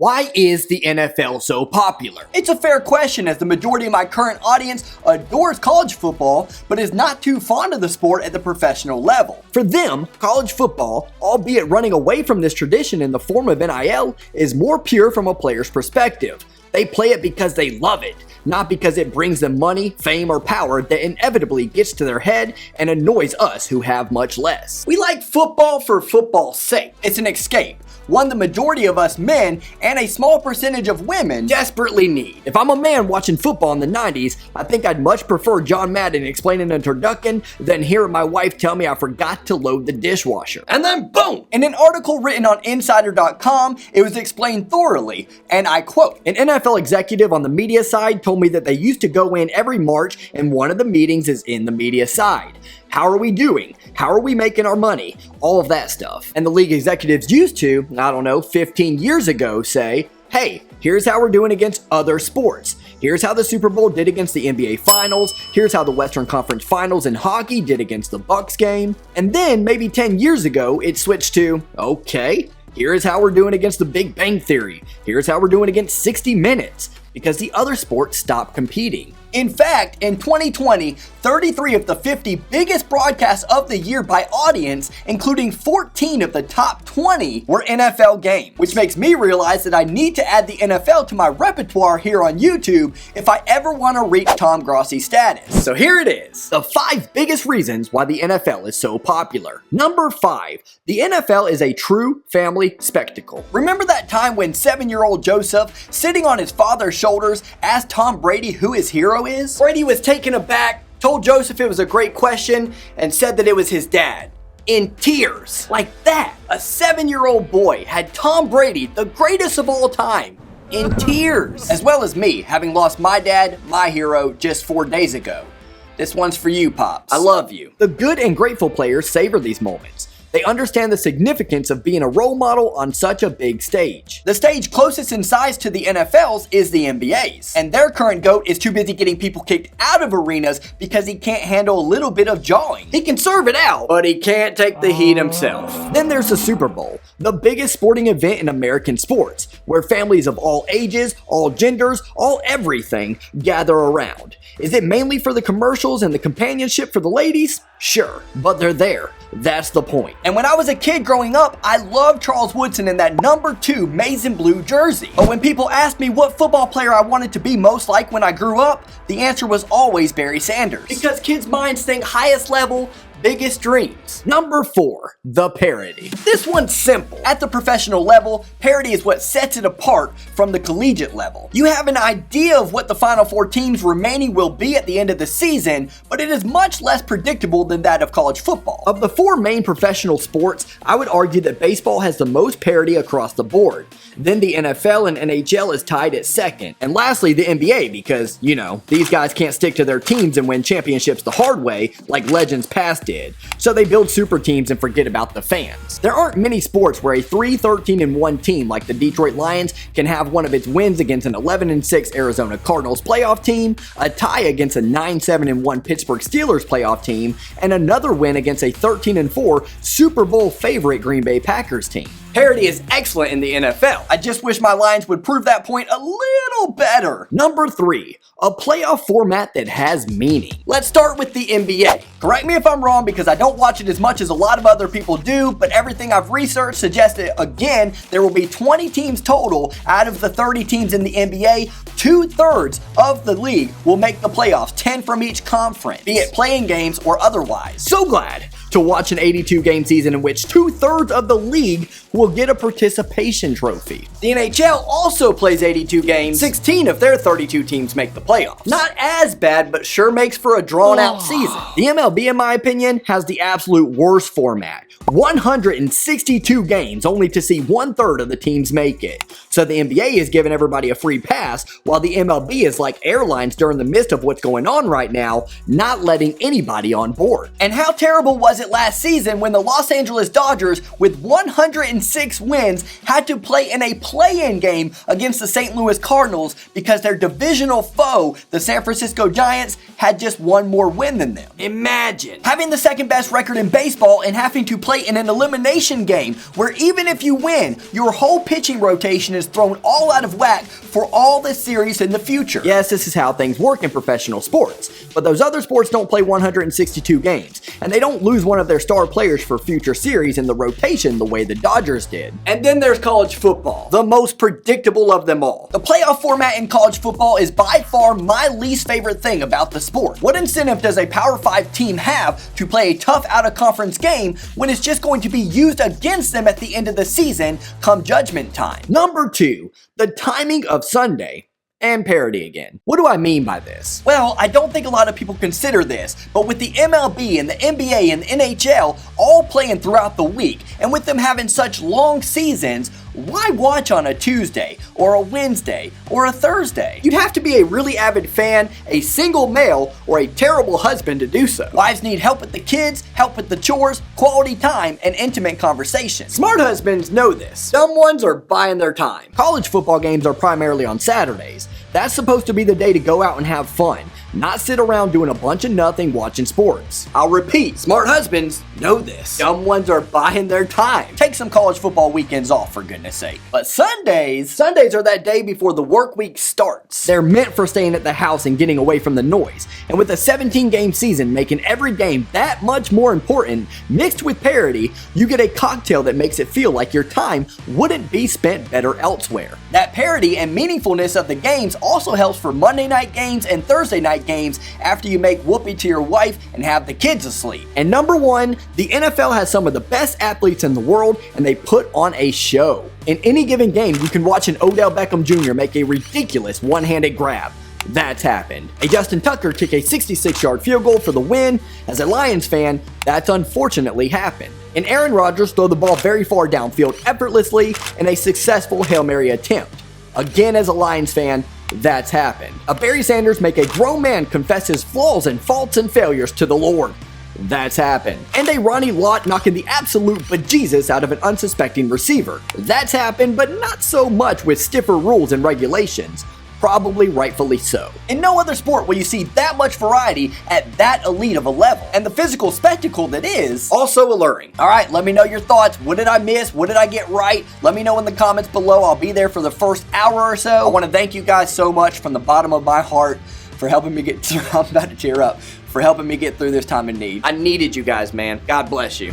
Why is the NFL so popular? It's a fair question, as the majority of my current audience adores college football, but is not too fond of the sport at the professional level. For them, college football, albeit running away from this tradition in the form of NIL, is more pure from a player's perspective. They play it because they love it, not because it brings them money, fame, or power that inevitably gets to their head and annoys us who have much less. We like football for football's sake. It's an escape, one the majority of us men and a small percentage of women desperately need. If I'm a man watching football in the 90s, I think I'd much prefer John Madden explaining a turducken than hearing my wife tell me I forgot to load the dishwasher. And then boom! In an article written on Insider.com, it was explained thoroughly, and I quote, "An NFL executive on the media side told me that they used to go in every March and one of the meetings is in the media side. How are we doing? How are we making our money? All of that stuff. And the league executives used to, 15 years ago, say, hey, here's how we're doing against other sports. Here's how the Super Bowl did against the NBA Finals. Here's how the Western Conference Finals in hockey did against the Bucks game. And then maybe 10 years ago, it switched to, okay, here's how we're doing against the Big Bang Theory. Here's how we're doing against 60 Minutes. Because the other sports stopped competing. In fact, in 2020, 33 of the 50 biggest broadcasts of the year by audience, including 14 of the top 20, were NFL games, which makes me realize that I need to add the NFL to my repertoire here on YouTube if I ever want to reach Tom Grossi status. So here it is, the 5 biggest reasons why the NFL is so popular. Number 5, the NFL is a true family spectacle. Remember that time when 7-year-old Joseph, sitting on his father's shoulders, asked Tom Brady who his hero is? Brady was taken aback, told Joseph it was a great question, and said that it was his dad. In tears. Like that. A 7-year-old boy had Tom Brady, the greatest of all time, in tears. As well as me, having lost my dad, my hero, just 4 days ago. This one's for you, Pops. I love you. The good and grateful players savor these moments. They understand the significance of being a role model on such a big stage. The stage closest in size to the NFL's is the NBA's, and their current GOAT is too busy getting people kicked out of arenas because he can't handle a little bit of jawing. He can serve it out, but he can't take the heat himself. Then there's the Super Bowl, the biggest sporting event in American sports, where families of all ages, all genders, all everything gather around. Is it mainly for the commercials and the companionship for the ladies? Sure, but they're there. That's the point. And when I was a kid growing up, I loved Charles Woodson in that number 2 maize and blue jersey. But when people asked me what football player I wanted to be most like when I grew up, the answer was always Barry Sanders. Because kids' minds think highest level, biggest dreams. Number 4, the parody. This one's simple. At the professional level, parody is what sets it apart from the collegiate level. You have an idea of what the Final 4 teams remaining will be at the end of the season, but it is much less predictable than that of college football. Of the 4 main professional sports, I would argue that baseball has the most parody across the board. Then the NFL and NHL is tied at second. And lastly, the NBA, because, these guys can't stick to their teams and win championships the hard way like legends past did. So they build super teams and forget about the fans. There aren't many sports where a 3-13-1 team like the Detroit Lions can have one of its wins against an 11-6 Arizona Cardinals playoff team, a tie against a 9-7-1 Pittsburgh Steelers playoff team, and another win against a 13-4 Super Bowl favorite Green Bay Packers team. Parody is excellent in the NFL. I just wish my Lions would prove that point a little better. Number 3, a playoff format that has meaning. Let's start with the NBA. Correct me if I'm wrong because I don't watch it as much as a lot of other people do, but everything I've researched suggests that, again, there will be 20 teams total out of the 30 teams in the NBA. 2/3 of the league will make the playoffs, 10 from each conference, be it playing games or otherwise. So glad to watch an 82-game season in which 2/3 of the league will get a participation trophy. The NHL also plays 82 games. 16 of their 32 teams make the playoffs. Not as bad, but sure makes for a drawn-out season. The MLB, in my opinion, has the absolute worst format. 162 games only to see 1/3 of the teams make it. So the NBA is giving everybody a free pass, while the MLB is like airlines during the midst of what's going on right now, not letting anybody on board. And how terrible was it last season when the Los Angeles Dodgers, with 106 wins, had to play in a play-in game against the St. Louis Cardinals because their divisional foe, the San Francisco Giants, had just one more win than them. Imagine having the second best record in baseball and having to play in an elimination game where even if you win, your whole pitching rotation is is thrown all out of whack for all the series in the future. Yes, this is how things work in professional sports, but those other sports don't play 162 games, and they don't lose one of their star players for future series in the rotation the way the Dodgers did. And then there's college football, the most predictable of them all. The playoff format in college football is by far my least favorite thing about the sport. What incentive does a Power 5 team have to play a tough out-of-conference game when it's just going to be used against them at the end of the season come judgment time? Number 2, the timing of Sunday. And parody again. What do I mean by this? Well, I don't think a lot of people consider this, but with the MLB and the NBA and the NHL all playing throughout the week, and with them having such long seasons, why watch on a Tuesday, or a Wednesday, or a Thursday? You'd have to be a really avid fan, a single male, or a terrible husband to do so. Wives need help with the kids, help with the chores, quality time, and intimate conversation. Smart husbands know this. Dumb ones are buying their time. College football games are primarily on Saturdays. That's supposed to be the day to go out and have fun, not sit around doing a bunch of nothing watching sports. I'll repeat, smart husbands know this. Dumb ones are buying their time. Take some college football weekends off, for goodness sake. But Sundays are that day before the work week starts. They're meant for staying at the house and getting away from the noise. And with a 17-game season making every game that much more important, mixed with parody, you get a cocktail that makes it feel like your time wouldn't be spent better elsewhere. That parody and meaningfulness of the games also helps for Monday night games and Thursday night games after you make whoopee to your wife and have the kids asleep. And number 1, the NFL has some of the best athletes in the world, and they put on a show. In any given game, you can watch an Odell Beckham Jr. make a ridiculous one-handed grab. That's happened. A Justin Tucker kick a 66-yard field goal for the win. As a Lions fan, that's unfortunately happened. And Aaron Rodgers throw the ball very far downfield effortlessly in a successful Hail Mary attempt. Again, as a Lions fan, that's happened. A Barry Sanders make a grown man confess his flaws and faults and failures to the Lord. That's happened. And a Ronnie Lott knocking the absolute bejesus out of an unsuspecting receiver. That's happened, but not so much with stiffer rules and regulations. Probably rightfully so. In no other sport will you see that much variety at that elite of a level, and the physical spectacle that is also alluring. Alright, let me know your thoughts. What did I miss? What did I get right? Let me know in the comments below. I'll be there for the first hour or so. I want to thank you guys so much from the bottom of my heart for helping me get through. I'm about to tear up. For helping me get through this time of need. I needed you guys, man. God bless you.